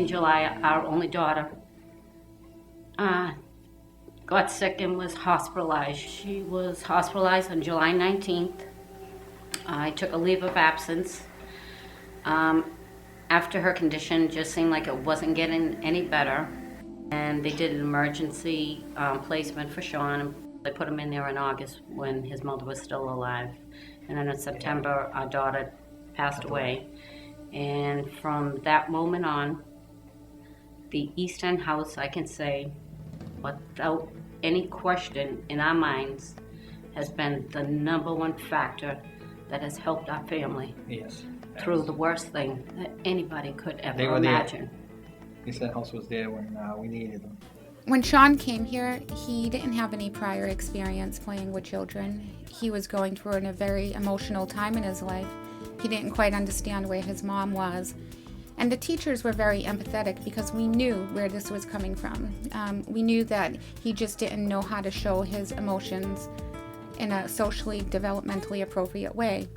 in July, our only daughter got sick and was hospitalized. She was hospitalized on July 19th. I took a leave of absence. After her condition just seemed like it wasn't getting any better, and they did an emergency placement for Shon. They put him in there in August when his mother was still alive. And then in September, our daughter passed away. And from that moment on, the East End house, I can say, without any question in our minds, has been the number one factor that has helped our family. Yes. Through the worst thing that anybody could They ever were imagine. He said house was there when we needed them. When Shon came here, he didn't have any prior experience playing with children. He was going through a very emotional time in his life. He didn't quite understand where his mom was. And the teachers were very empathetic because we knew where this was coming from. We knew that he just didn't know how to show his emotions in a socially, developmentally appropriate way.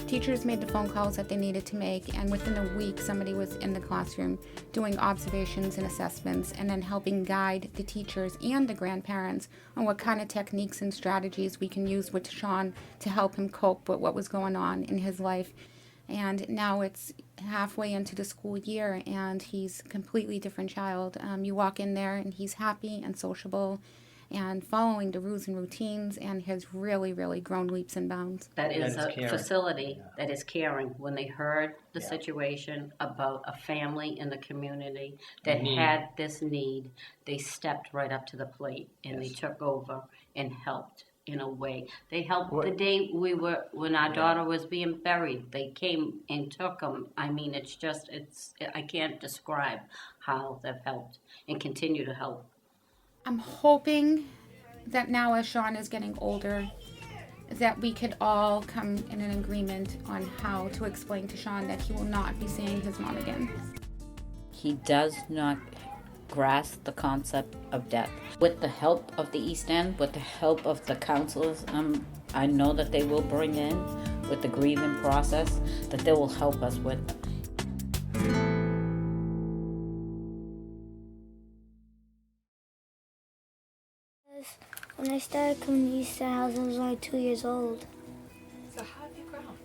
Teachers made the phone calls that they needed to make, and within a week somebody was in the classroom doing observations and assessments and then helping guide the teachers and the grandparents on what kind of techniques and strategies we can use with Shon to help him cope with what was going on in his life. And now it's halfway into the school year and he's a completely different child. You walk in there and he's happy and sociable and following the rules and routines, and has really, really grown leaps and bounds. That is That is a caring. facility that is caring. When they heard the situation about a family in the community that had this need, they stepped right up to the plate and they took over and helped in a way. They helped the day when our daughter was being buried. They came and took them. I mean, I can't describe how they've helped and continue to help. I'm hoping that now as Shon is getting older, that we could all come in an agreement on how to explain to Shon that he will not be seeing his mom again. He does not grasp the concept of death. With the help of the East End, with the help of the counselors, I know that they will bring in with the grieving process, that they will help us with it. When I started coming to East End House, I was only 2 years old. So how have you grown?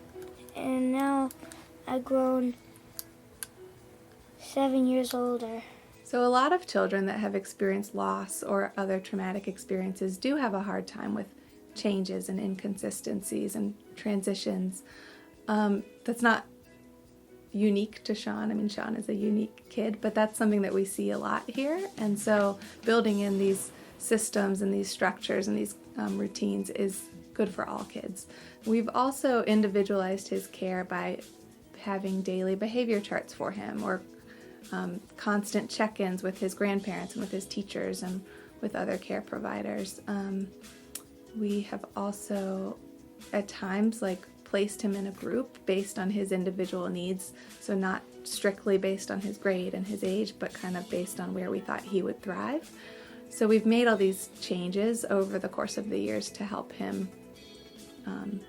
And now I've grown 7 years older. So a lot of children that have experienced loss or other traumatic experiences do have a hard time with changes and inconsistencies and transitions. That's not unique to Shon. I mean, Shon is a unique kid, but that's something that we see a lot here. And so building in these systems and these structures and these routines is good for all kids. We've also individualized his care by having daily behavior charts for him, or constant check-ins with his grandparents and with his teachers and with other care providers. We have also at times placed him in a group based on his individual needs, so not strictly based on his grade and his age, but kind of based on where we thought he would thrive. So we've made all these changes over the course of the years to help him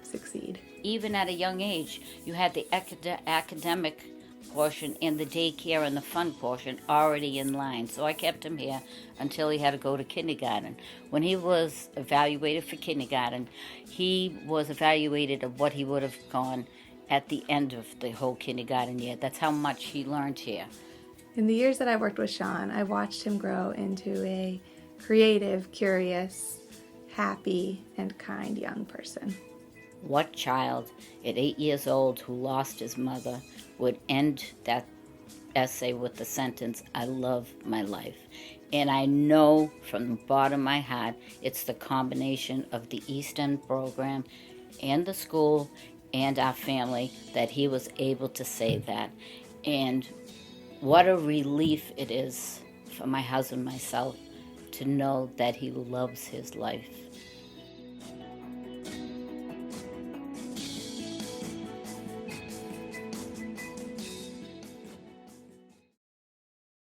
succeed. Even at a young age, you had the academic portion and the daycare and the fun portion already in line. So I kept him here until he had to go to kindergarten. When he was evaluated for kindergarten, he was evaluated of what he would have gone at the end of the whole kindergarten year. That's how much he learned here. In the years that I worked with Shon, I watched him grow into a creative, curious, happy, and kind young person. What child at 8 years old who lost his mother would end that essay with the sentence, "I love my life"? And I know from the bottom of my heart, it's the combination of the East End program and the school and our family that he was able to say that. And what a relief it is for my husband and myself to know that he loves his life.